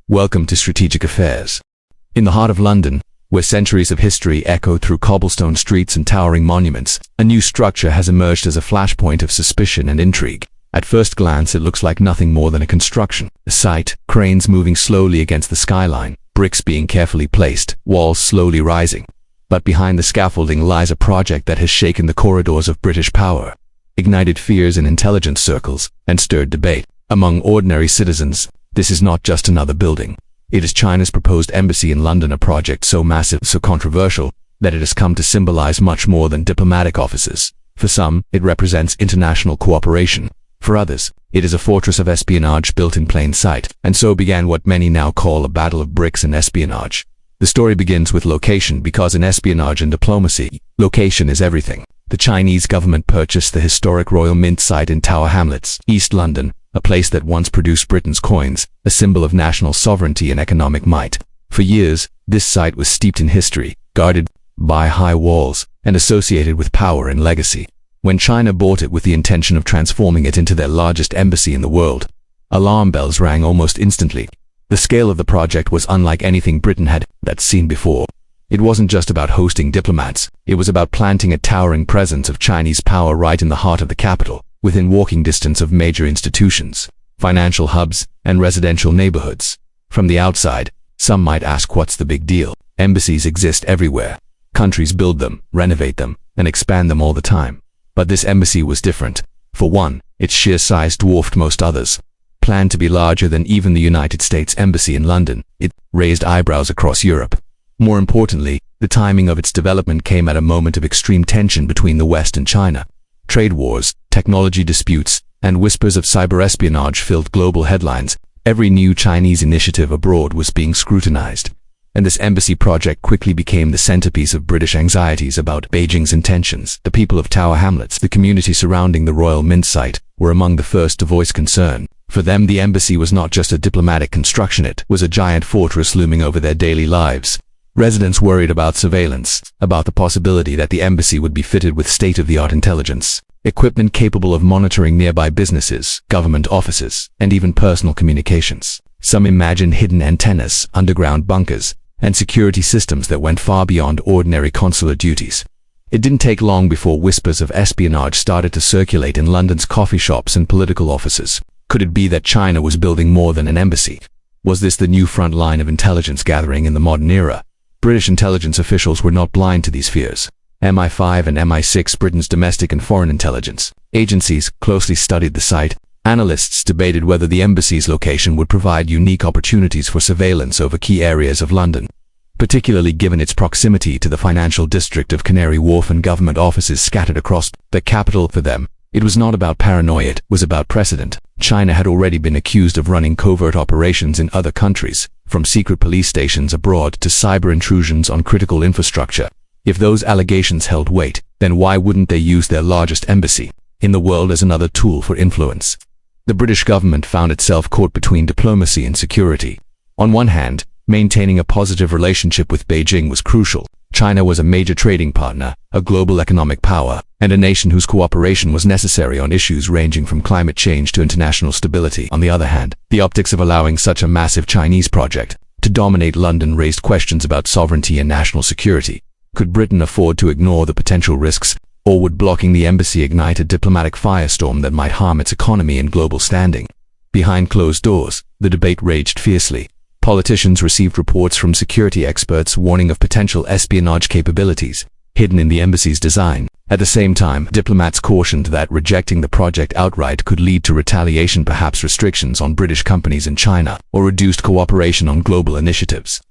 Welcome to Strategic Affairs. In the heart of London, where centuries of history echo through cobblestone streets and towering monuments, a new structure has emerged as a flashpoint of suspicion and intrigue. At first glance, it looks like nothing more than a construction site, cranes moving slowly against the skyline, bricks being carefully placed, walls slowly rising. But behind the scaffolding lies a project that has shaken the corridors of British power, ignited fears in intelligence circles, and stirred debate among ordinary citizens. This is not just another building. It is China's proposed embassy in London, a project so massive, so controversial, that it has come to symbolize much more than diplomatic offices. For some, it represents international cooperation. For others, it is a fortress of espionage built in plain sight. And so began what many now call a battle of bricks and espionage. The story begins with location, because in espionage and diplomacy, location is everything. The Chinese government purchased the historic Royal Mint site in Tower Hamlets, East London, a place that once produced Britain's coins, a symbol of national sovereignty and economic might. For years, this site was steeped in history, guarded by high walls, and associated with power and legacy. When China bought it with the intention of transforming it into their largest embassy in the world, alarm bells rang almost instantly. The scale of the project was unlike anything Britain had seen before. It wasn't just about hosting diplomats, it was about planting a towering presence of Chinese power right in the heart of the capital, within walking distance of major institutions, financial hubs, and residential neighborhoods. From the outside, some might ask, what's the big deal? Embassies exist everywhere. Countries build them, renovate them, and expand them all the time. But this embassy was different. For one, its sheer size dwarfed most others. Planned to be larger than even the United States Embassy in London, it raised eyebrows across Europe. More importantly, the timing of its development came at a moment of extreme tension between the West and China. Trade wars, technology disputes, and whispers of cyber espionage filled global headlines. Every new Chinese initiative abroad was being scrutinized. And this embassy project quickly became the centerpiece of British anxieties about Beijing's intentions. The people of Tower Hamlets, the community surrounding the Royal Mint site, were among the first to voice concern. For them, the embassy was not just a diplomatic construction, it was a giant fortress looming over their daily lives. Residents worried about surveillance, about the possibility that the embassy would be fitted with state-of-the-art intelligence, equipment capable of monitoring nearby businesses, government offices, and even personal communications. Some imagined hidden antennas, underground bunkers, and security systems that went far beyond ordinary consular duties. It didn't take long before whispers of espionage started to circulate in London's coffee shops and political offices. Could it be that China was building more than an embassy? Was this the new front line of intelligence gathering in the modern era? British intelligence officials were not blind to these fears. MI5 and MI6, Britain's domestic and foreign intelligence agencies, closely studied the site. Analysts debated whether the embassy's location would provide unique opportunities for surveillance over key areas of London, particularly given its proximity to the financial district of Canary Wharf and government offices scattered across the capital. For them, it was not about paranoia, it was about precedent. China had already been accused of running covert operations in other countries, from secret police stations abroad to cyber intrusions on critical infrastructure. If those allegations held weight, then why wouldn't they use their largest embassy in the world as another tool for influence? The British government found itself caught between diplomacy and security. On one hand, maintaining a positive relationship with Beijing was crucial. China was a major trading partner, a global economic power, and a nation whose cooperation was necessary on issues ranging from climate change to international stability. On the other hand, the optics of allowing such a massive Chinese project to dominate London raised questions about sovereignty and national security. Could Britain afford to ignore the potential risks, or would blocking the embassy ignite a diplomatic firestorm that might harm its economy and global standing? Behind closed doors, the debate raged fiercely. Politicians received reports from security experts warning of potential espionage capabilities hidden in the embassy's design. At the same time, diplomats cautioned that rejecting the project outright could lead to retaliation, perhaps restrictions on British companies in China, or reduced cooperation on global initiatives.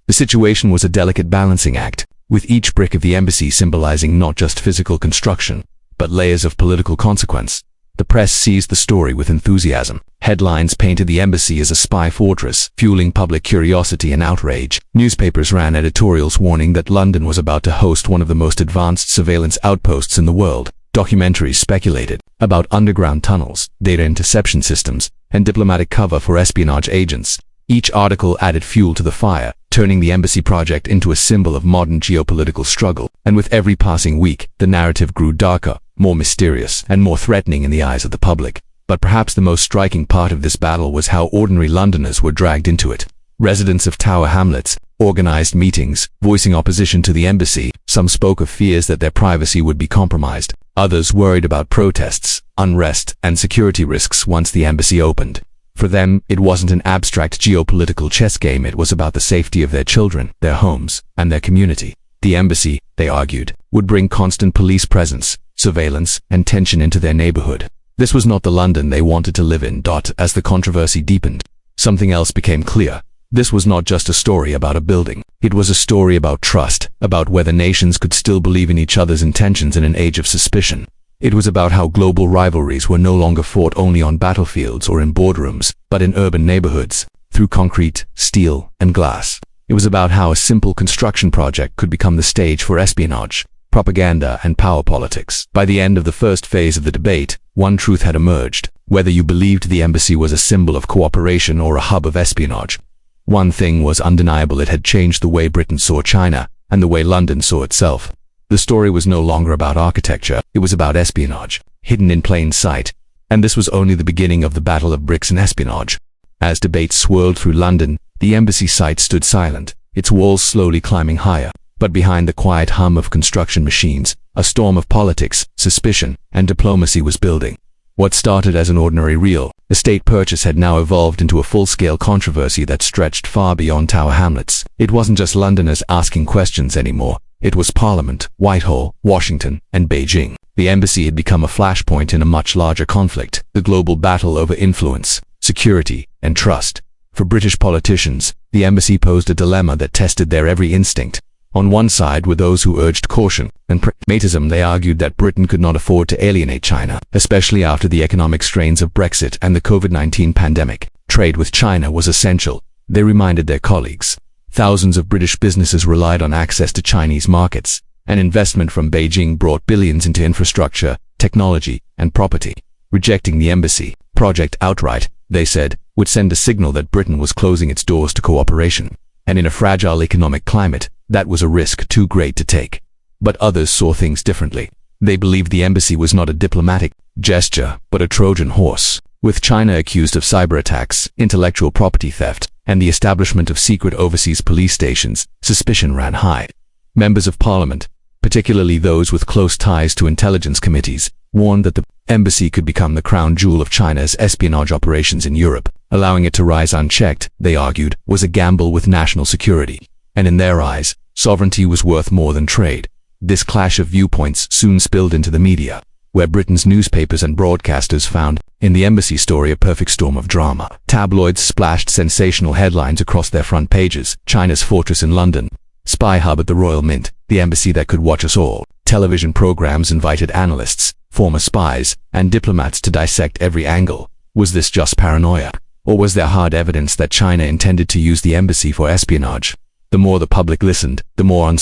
The situation was a delicate balancing act, with each brick of the embassy symbolizing not just physical construction, but layers of political consequence. The press seized the story with enthusiasm. Headlines painted the embassy as a spy fortress, fueling public curiosity and outrage. Newspapers ran editorials warning that London was about to host one of the most advanced surveillance outposts in the world. Documentaries speculated about underground tunnels, data interception systems, and diplomatic cover for espionage agents. Each article added fuel to the fire, turning the embassy project into a symbol of modern geopolitical struggle. And with every passing week, the narrative grew darker, more mysterious, and more threatening in the eyes of the public. But perhaps the most striking part of this battle was how ordinary Londoners were dragged into it. Residents of Tower Hamlets organized meetings, voicing opposition to the embassy. Some spoke of fears that their privacy would be compromised. Others worried about protests, unrest, and security risks once the embassy opened. For them, it wasn't an abstract geopolitical chess game, it was about the safety of their children, their homes, and their community. The embassy, they argued, would bring constant police presence, surveillance, and tension into their neighborhood. This was not the London they wanted to live in. As the controversy deepened, something else became clear. This was not just a story about a building. It was a story about trust, about whether nations could still believe in each other's intentions in an age of suspicion. It was about how global rivalries were no longer fought only on battlefields or in boardrooms, but in urban neighborhoods, through concrete, steel, and glass. It was about how a simple construction project could become the stage for espionage, propaganda, and power politics. By the end of the first phase of the debate, one truth had emerged. Whether you believed the embassy was a symbol of cooperation or a hub of espionage, one thing was undeniable: it had changed the way Britain saw China and the way London saw itself. The story was no longer about architecture, it was about espionage, hidden in plain sight. And this was only the beginning of the battle of bricks and espionage. As debates swirled through London, the embassy site stood silent, its walls slowly climbing higher. But behind the quiet hum of construction machines, a storm of politics, suspicion, and diplomacy was building. What started as an ordinary real estate purchase had now evolved into a full-scale controversy that stretched far beyond Tower Hamlets. It wasn't just Londoners asking questions anymore. It was Parliament, Whitehall, Washington, and Beijing. The embassy had become a flashpoint in a much larger conflict, the global battle over influence, security, and trust. For British politicians, the embassy posed a dilemma that tested their every instinct. On one side were those who urged caution and pragmatism. They argued that Britain could not afford to alienate China, especially after the economic strains of Brexit and the COVID-19 pandemic. Trade with China was essential, they reminded their colleagues. Thousands of British businesses relied on access to Chinese markets, and investment from Beijing brought billions into infrastructure, technology, and property. Rejecting the embassy project outright, they said, would send a signal that Britain was closing its doors to cooperation. And in a fragile economic climate, that was a risk too great to take. But others saw things differently. They believed the embassy was not a diplomatic gesture, but a Trojan horse. With China accused of cyber attacks, intellectual property theft, and the establishment of secret overseas police stations, suspicion ran high. Members of Parliament, particularly those with close ties to intelligence committees, warned that the embassy could become the crown jewel of China's espionage operations in Europe. Allowing it to rise unchecked, they argued, was a gamble with national security. And in their eyes, sovereignty was worth more than trade. This clash of viewpoints soon spilled into the media, where Britain's newspapers and broadcasters found, in the embassy story, a perfect storm of drama. Tabloids splashed sensational headlines across their front pages: China's fortress in London, spy hub at the Royal Mint, the embassy that could watch us all. Television programs invited analysts, former spies, and diplomats to dissect every angle. Was this just paranoia? Or was there hard evidence that China intended to use the embassy for espionage? The more the public listened, the more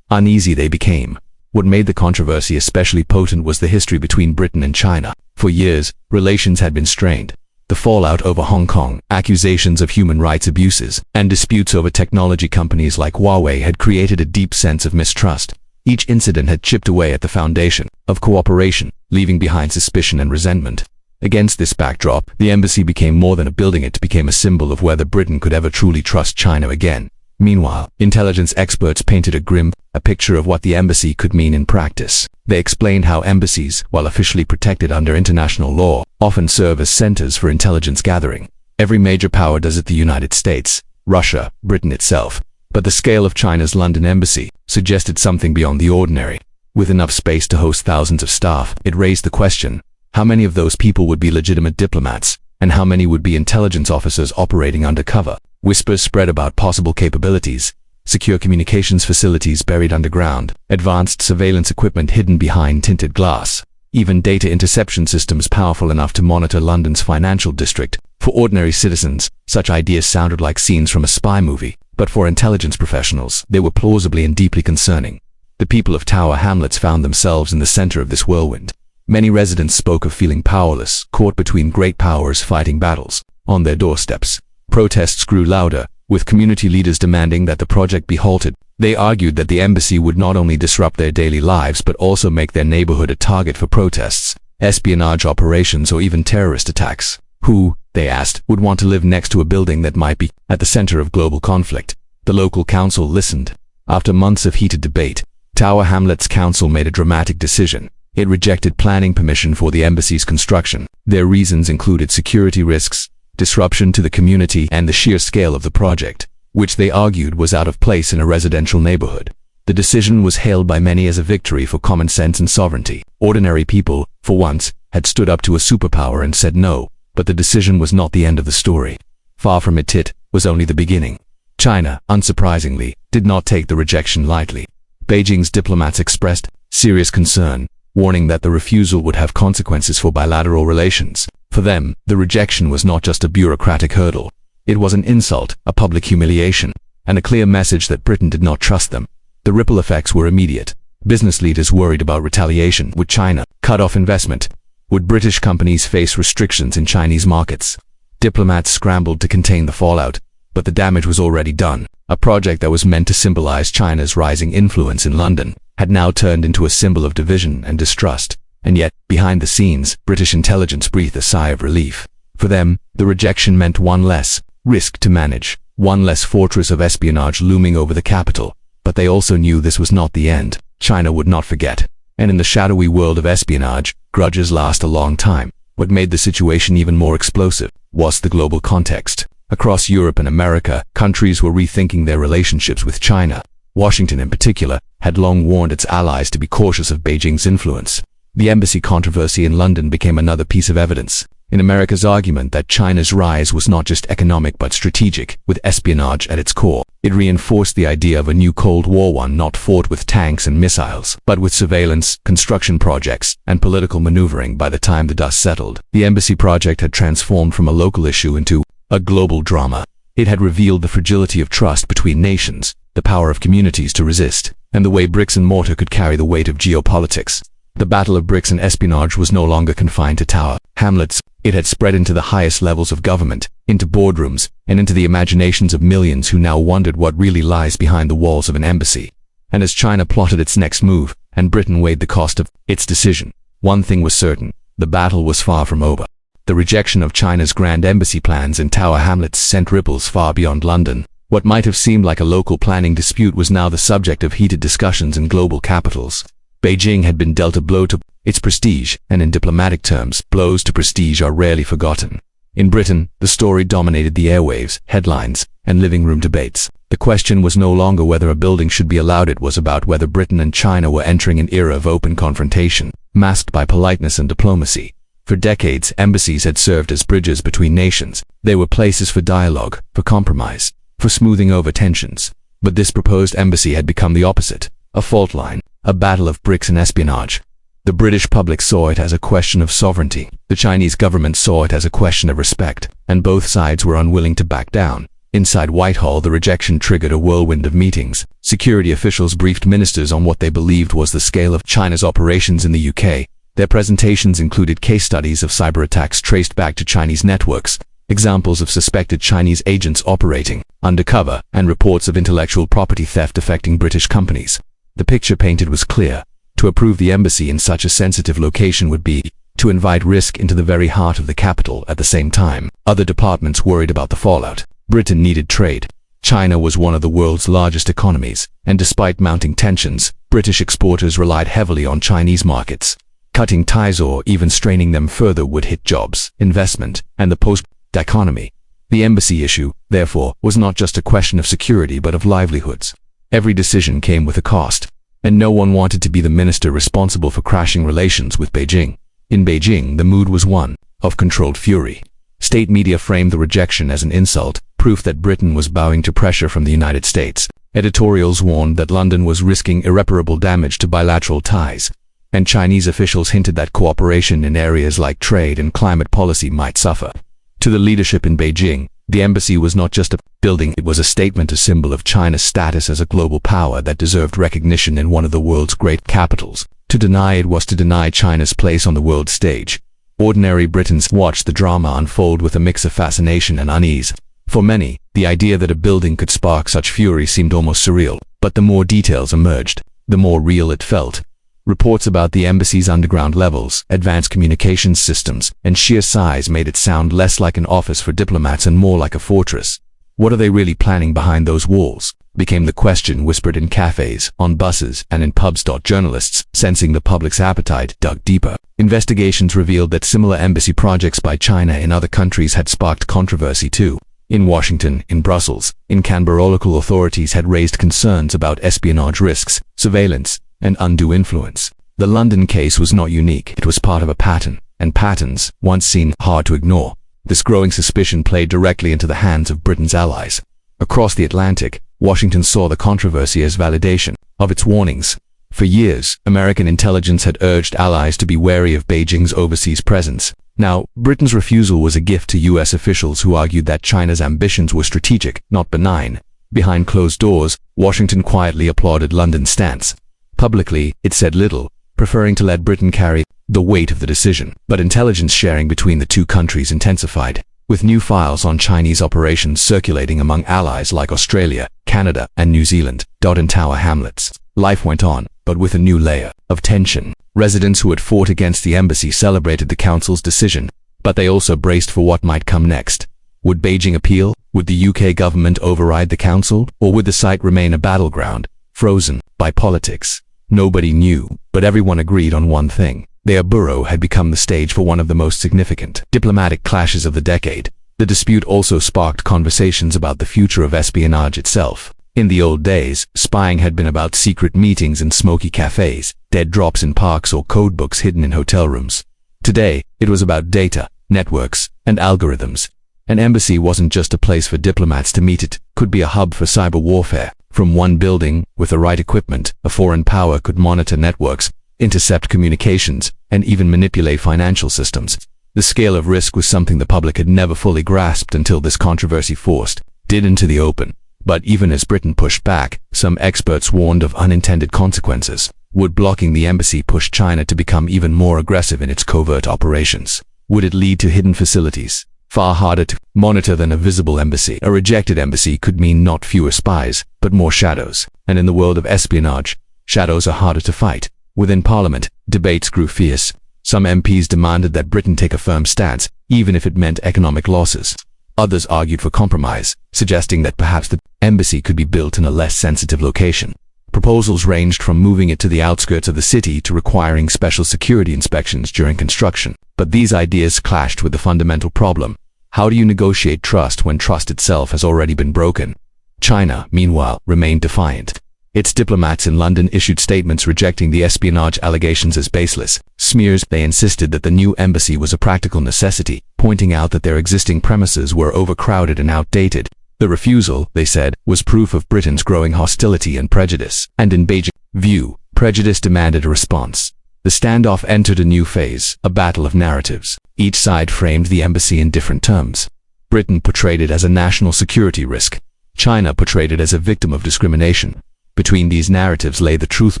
uneasy they became. What made the controversy especially potent was the history between Britain and China. For years, relations had been strained. The fallout over Hong Kong, accusations of human rights abuses, and disputes over technology companies like Huawei had created a deep sense of mistrust. Each incident had chipped away at the foundation of cooperation, leaving behind suspicion and resentment. Against this backdrop, the embassy became more than a building, it became a symbol of whether Britain could ever truly trust China again. Meanwhile, intelligence experts painted a picture of what the embassy could mean in practice. They explained how embassies, while officially protected under international law, often serve as centers for intelligence gathering. Every major power does it: the United States, Russia, Britain itself. But the scale of China's London embassy suggested something beyond the ordinary. With enough space to host thousands of staff, it raised the question: how many of those people would be legitimate diplomats, and how many would be intelligence officers operating undercover? Whispers spread about possible capabilities: secure communications facilities buried underground, advanced surveillance equipment hidden behind tinted glass, even data interception systems powerful enough to monitor London's financial district. For ordinary citizens, such ideas sounded like scenes from a spy movie, but for intelligence professionals, they were plausibly and deeply concerning. The people of Tower Hamlets found themselves in the center of this whirlwind. Many residents spoke of feeling powerless, caught between great powers fighting battles on their doorsteps. Protests grew louder, with community leaders demanding that the project be halted. They argued that the embassy would not only disrupt their daily lives but also make their neighborhood a target for protests, espionage operations, or even terrorist attacks. Who, they asked, would want to live next to a building that might be at the center of global conflict? The local council listened. After months of heated debate, Tower Hamlets Council made a dramatic decision. It rejected planning permission for the embassy's construction. Their reasons included security risks, disruption to the community, and the sheer scale of the project, which they argued was out of place in a residential neighborhood. The decision was hailed by many as a victory for common sense and sovereignty. Ordinary people, for once, had stood up to a superpower and said no, but the decision was not the end of the story. Far from it was only the beginning. China, unsurprisingly, did not take the rejection lightly. Beijing's diplomats expressed serious concern, warning that the refusal would have consequences for bilateral relations. For them, the rejection was not just a bureaucratic hurdle. It was an insult, a public humiliation, and a clear message that Britain did not trust them. The ripple effects were immediate. Business leaders worried about retaliation. Would China cut off investment? Would British companies face restrictions in Chinese markets? Diplomats scrambled to contain the fallout, but the damage was already done. A project that was meant to symbolize China's rising influence in London had now turned into a symbol of division and distrust. And yet, behind the scenes, British intelligence breathed a sigh of relief. For them, the rejection meant one less risk to manage, one less fortress of espionage looming over the capital. But they also knew this was not the end. China would not forget. And in the shadowy world of espionage, grudges last a long time. What made the situation even more explosive was the global context. Across Europe and America, countries were rethinking their relationships with China. Washington, in particular, had long warned its allies to be cautious of Beijing's influence. The embassy controversy in London became another piece of evidence. In America's argument that China's rise was not just economic but strategic, with espionage at its core, it reinforced the idea of a new Cold War, one not fought with tanks and missiles, but with surveillance, construction projects, and political maneuvering. By the time the dust settled, the embassy project had transformed from a local issue into a global drama. It had revealed the fragility of trust between nations, the power of communities to resist, and the way bricks and mortar could carry the weight of geopolitics. The battle of bricks and espionage was no longer confined to Tower Hamlets. It had spread into the highest levels of government, into boardrooms, and into the imaginations of millions who now wondered what really lies behind the walls of an embassy. And as China plotted its next move, and Britain weighed the cost of its decision, one thing was certain: the battle was far from over. The rejection of China's grand embassy plans in Tower Hamlets sent ripples far beyond London. What might have seemed like a local planning dispute was now the subject of heated discussions in global capitals. Beijing had been dealt a blow to its prestige, and in diplomatic terms, blows to prestige are rarely forgotten. In Britain, the story dominated the airwaves, headlines, and living room debates. The question was no longer whether a building should be allowed, it was about whether Britain and China were entering an era of open confrontation, masked by politeness and diplomacy. For decades, embassies had served as bridges between nations. They were places for dialogue, for compromise, for smoothing over tensions. But this proposed embassy had become the opposite, a fault line, a battle of bricks and espionage. The British public saw it as a question of sovereignty. The Chinese government saw it as a question of respect, and both sides were unwilling to back down. Inside Whitehall, the rejection triggered a whirlwind of meetings. Security officials briefed ministers on what they believed was the scale of China's operations in the UK. Their presentations included case studies of cyber attacks traced back to Chinese networks, examples of suspected Chinese agents operating undercover, and reports of intellectual property theft affecting British companies. The picture painted was clear. To approve the embassy in such a sensitive location would be to invite risk into the very heart of the capital. At the same time, other departments worried about the fallout. Britain needed trade. China was one of the world's largest economies, and despite mounting tensions, British exporters relied heavily on Chinese markets. Cutting ties or even straining them further would hit jobs, investment, and the post-war economy. The embassy issue, therefore, was not just a question of security but of livelihoods. Every decision came with a cost, and no one wanted to be the minister responsible for crashing relations with Beijing. In Beijing, the mood was one of controlled fury. State media framed the rejection as an insult, proof that Britain was bowing to pressure from the United States. Editorials warned that London was risking irreparable damage to bilateral ties, and Chinese officials hinted that cooperation in areas like trade and climate policy might suffer. To the leadership in Beijing, the embassy was not just a building, it was a statement, a symbol of China's status as a global power that deserved recognition in one of the world's great capitals. To deny it was to deny China's place on the world stage. Ordinary Britons watched the drama unfold with a mix of fascination and unease. For many, the idea that a building could spark such fury seemed almost surreal, but the more details emerged, the more real it felt. Reports about the embassy's underground levels, advanced communications systems, and sheer size made it sound less like an office for diplomats and more like a fortress. What are they really planning behind those walls? Became the question whispered in cafes, on buses, and in pubs. Journalists, sensing the public's appetite, dug deeper. Investigations revealed that similar embassy projects by China in other countries had sparked controversy too. In Washington, in Brussels, in Canberra, local authorities had raised concerns about espionage risks, surveillance, and undue influence. The London case was not unique. It was part of a pattern, and patterns, once seen, hard to ignore. This growing suspicion played directly into the hands of Britain's allies. Across the Atlantic, Washington saw the controversy as validation of its warnings. For years, American intelligence had urged allies to be wary of Beijing's overseas presence. Now, Britain's refusal was a gift to U.S. officials who argued that China's ambitions were strategic, not benign. Behind closed doors, Washington quietly applauded London's stance. Publicly, it said little, preferring to let Britain carry the weight of the decision. But intelligence sharing between the two countries intensified, with new files on Chinese operations circulating among allies like Australia, Canada, and New Zealand. In Tower Hamlets, life went on, but with a new layer of tension. Residents who had fought against the embassy celebrated the council's decision, but they also braced for what might come next. Would Beijing appeal? Would the UK government override the council? Or would the site remain a battleground, frozen by politics? Nobody knew, but everyone agreed on one thing. Their borough had become the stage for one of the most significant diplomatic clashes of the decade. The dispute also sparked conversations about the future of espionage itself. In the old days, spying had been about secret meetings in smoky cafes, dead drops in parks, or codebooks hidden in hotel rooms. Today, it was about data, networks, and algorithms. An embassy wasn't just a place for diplomats to meet. It could be a hub for cyber warfare. From one building, with the right equipment, a foreign power could monitor networks, intercept communications, and even manipulate financial systems. The scale of risk was something the public had never fully grasped until this controversy forced it into the open. But even as Britain pushed back, some experts warned of unintended consequences. Would blocking the embassy push China to become even more aggressive in its covert operations? Would it lead to hidden facilities, far harder to monitor than a visible embassy? A rejected embassy could mean not fewer spies, but more shadows. And in the world of espionage, shadows are harder to fight. Within Parliament, debates grew fierce. Some MPs demanded that Britain take a firm stance, even if it meant economic losses. Others argued for compromise, suggesting that perhaps the embassy could be built in a less sensitive location. Proposals ranged from moving it to the outskirts of the city to requiring special security inspections during construction. But these ideas clashed with the fundamental problem. How do you negotiate trust when trust itself has already been broken? China, meanwhile, remained defiant. Its diplomats in London issued statements rejecting the espionage allegations as baseless smears. They insisted that the new embassy was a practical necessity, pointing out that their existing premises were overcrowded and outdated. The refusal, they said, was proof of Britain's growing hostility and prejudice. And in Beijing's view, prejudice demanded a response. The standoff entered a new phase, a battle of narratives. Each side framed the embassy in different terms. Britain portrayed it as a national security risk. China portrayed it as a victim of discrimination. Between these narratives lay the truth,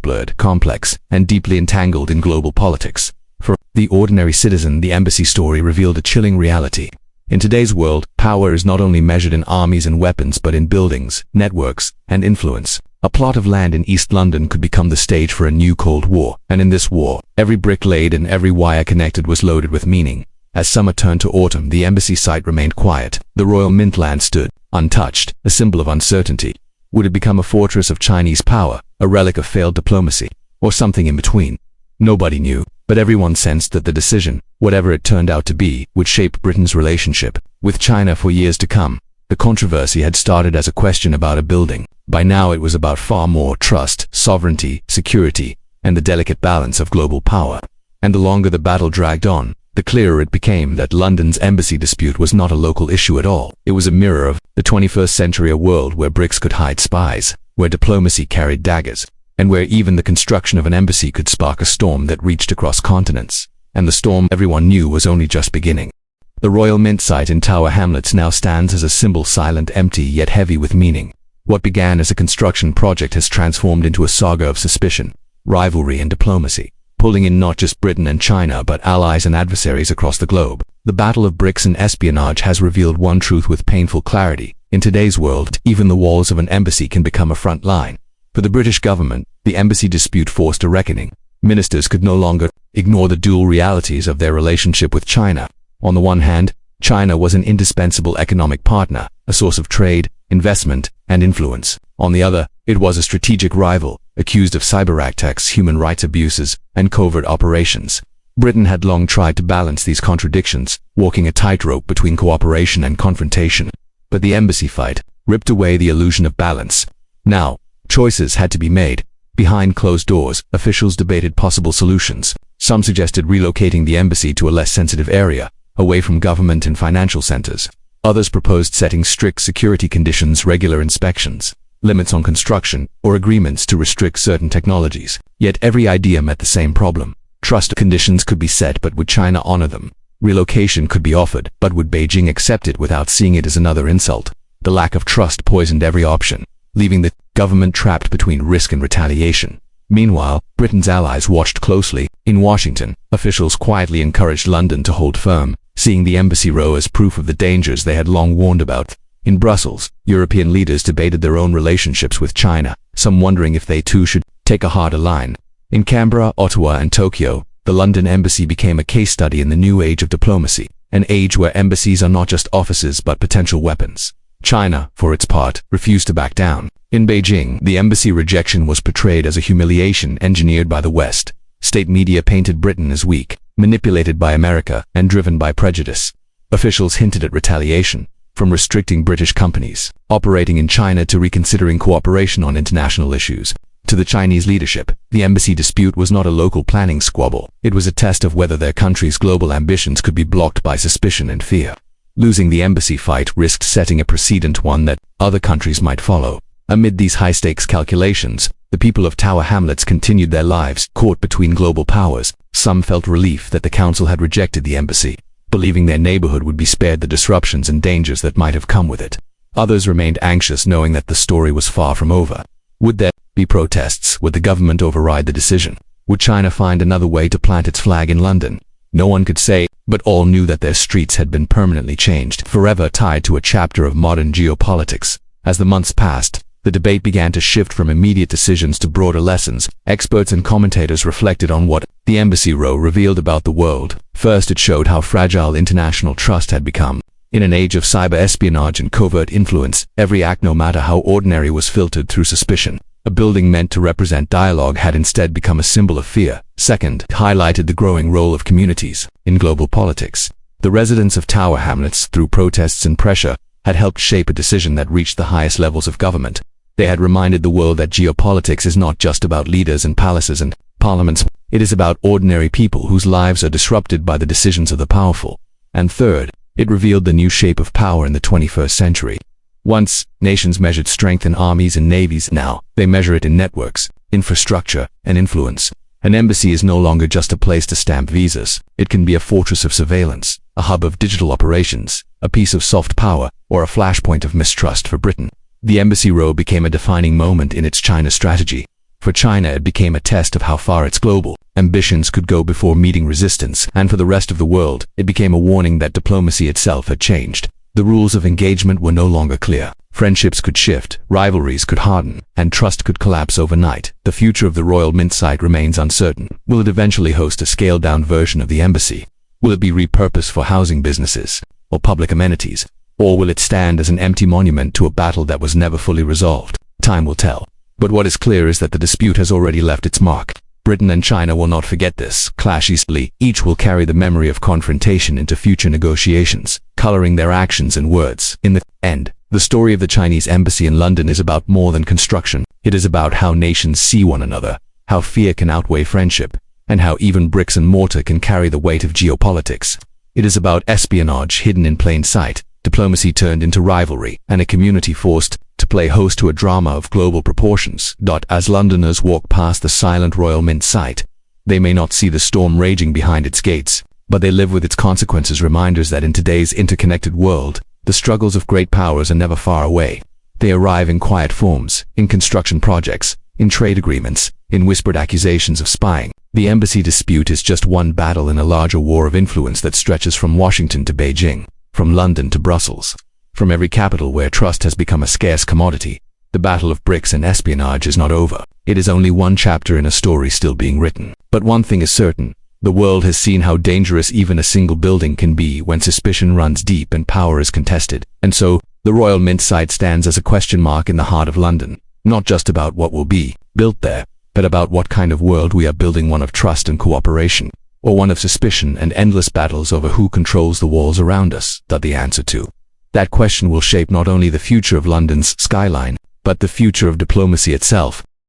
blurred, complex, and deeply entangled in global politics. For the ordinary citizen, the embassy story revealed a chilling reality. In today's world, power is not only measured in armies and weapons but in buildings, networks, and influence. A plot of land in East London could become the stage for a new Cold War, and in this war, every brick laid and every wire connected was loaded with meaning. As summer turned to autumn, the embassy site remained quiet. The Royal Mint land stood, untouched, a symbol of uncertainty. Would it become a fortress of Chinese power, a relic of failed diplomacy, or something in between? Nobody knew, but everyone sensed that the decision, whatever it turned out to be, would shape Britain's relationship with China for years to come. The controversy had started as a question about a building. By now it was about far more: trust, sovereignty, security, and the delicate balance of global power. And the longer the battle dragged on, the clearer it became that London's embassy dispute was not a local issue at all. It was a mirror of the 21st century, a world where bricks could hide spies, where diplomacy carried daggers, and where even the construction of an embassy could spark a storm that reached across continents. And the storm, everyone knew, was only just beginning. The Royal Mint site in Tower Hamlets now stands as a symbol, silent, empty, yet heavy with meaning. What began as a construction project has transformed into a saga of suspicion, rivalry, and diplomacy, pulling in not just Britain and China but allies and adversaries across the globe. The battle of bricks and espionage has revealed one truth with painful clarity. In today's world, even the walls of an embassy can become a front line. For the British government, the embassy dispute forced a reckoning. Ministers could no longer ignore the dual realities of their relationship with China. On the one hand, China was an indispensable economic partner, a source of trade, investment, and influence. On the other, it was a strategic rival, accused of cyberattacks, human rights abuses, and covert operations. Britain had long tried to balance these contradictions, walking a tightrope between cooperation and confrontation. But the embassy fight ripped away the illusion of balance. Now, choices had to be made. Behind closed doors, officials debated possible solutions. Some suggested relocating the embassy to a less sensitive area, away from government and financial centers. Others proposed setting strict security conditions, regular inspections, limits on construction, or agreements to restrict certain technologies. Yet every idea met the same problem. Trust conditions could be set, but would China honor them? Relocation could be offered, but would Beijing accept it without seeing it as another insult? The lack of trust poisoned every option, leaving the government trapped between risk and retaliation. Meanwhile, Britain's allies watched closely. In Washington, officials quietly encouraged London to hold firm, seeing the embassy row as proof of the dangers they had long warned about. In Brussels, European leaders debated their own relationships with China, some wondering if they too should take a harder line. In Canberra, Ottawa, and Tokyo, the London embassy became a case study in the new age of diplomacy, an age where embassies are not just offices but potential weapons. China, for its part, refused to back down. In Beijing, the embassy rejection was portrayed as a humiliation engineered by the West. State media painted Britain as weak, manipulated by America, and driven by prejudice. Officials hinted at retaliation, from restricting British companies operating in China to reconsidering cooperation on international issues. To the Chinese leadership, the embassy dispute was not a local planning squabble. It was a test of whether their country's global ambitions could be blocked by suspicion and fear. Losing the embassy fight risked setting a precedent, one that other countries might follow. Amid these high-stakes calculations, the people of Tower Hamlets continued their lives, caught between global powers. Some felt relief that the council had rejected the embassy, believing their neighborhood would be spared the disruptions and dangers that might have come with it. Others remained anxious, knowing that the story was far from over. Would there be protests? Would the government override the decision? Would China find another way to plant its flag in London? No one could say, but all knew that their streets had been permanently changed, forever tied to a chapter of modern geopolitics. As the months passed, the debate began to shift from immediate decisions to broader lessons. Experts and commentators reflected on what the embassy row revealed about the world. First, it showed how fragile international trust had become. In an age of cyber espionage and covert influence, every act, no matter how ordinary, was filtered through suspicion. A building meant to represent dialogue had instead become a symbol of fear. Second, it highlighted the growing role of communities in global politics. The residents of Tower Hamlets, through protests and pressure, had helped shape a decision that reached the highest levels of government. They had reminded the world that geopolitics is not just about leaders and palaces and parliaments. It is about ordinary people whose lives are disrupted by the decisions of the powerful. And third, it revealed the new shape of power in the 21st century. Once, nations measured strength in armies and navies. Now, they measure it in networks, infrastructure, and influence. An embassy is no longer just a place to stamp visas. It can be a fortress of surveillance, a hub of digital operations, a piece of soft power, or a flashpoint of mistrust for Britain. The embassy row became a defining moment in its China strategy. For China, it became a test of how far its global ambitions could go before meeting resistance, and for the rest of the world, it became a warning that diplomacy itself had changed. The rules of engagement were no longer clear. Friendships could shift, rivalries could harden, and trust could collapse overnight. The future of the Royal Mint site remains uncertain. Will it eventually host a scaled-down version of the embassy? Will it be repurposed for housing businesses or public amenities? Or will it stand as an empty monument to a battle that was never fully resolved? Time will tell. But what is clear is that the dispute has already left its mark. Britain and China will not forget this. Clash easily. Each will carry the memory of confrontation into future negotiations, coloring their actions and words. In the end, the story of the Chinese embassy in London is about more than construction. It is about how nations see one another, how fear can outweigh friendship, and how even bricks and mortar can carry the weight of geopolitics. It is about espionage hidden in plain sight, diplomacy turned into rivalry, and a community forced to play host to a drama of global proportions. As Londoners walk past the silent Royal Mint site, they may not see the storm raging behind its gates, but they live with its consequences, reminders that in today's interconnected world, the struggles of great powers are never far away. They arrive in quiet forms, in construction projects, in trade agreements, in whispered accusations of spying. The embassy dispute is just one battle in a larger war of influence that stretches from Washington to Beijing, from London to Brussels. From every capital where trust has become a scarce commodity, the battle of bricks and espionage is not over. It is only one chapter in a story still being written. But one thing is certain. The world has seen how dangerous even a single building can be when suspicion runs deep and power is contested. And so, the Royal Mint site stands as a question mark in the heart of London. Not just about what will be built there, but about what kind of world we are building, one of trust and cooperation, or one of suspicion and endless battles over who controls the walls around us. The answer to that question will shape not only the future of London's skyline, but the future of diplomacy itself.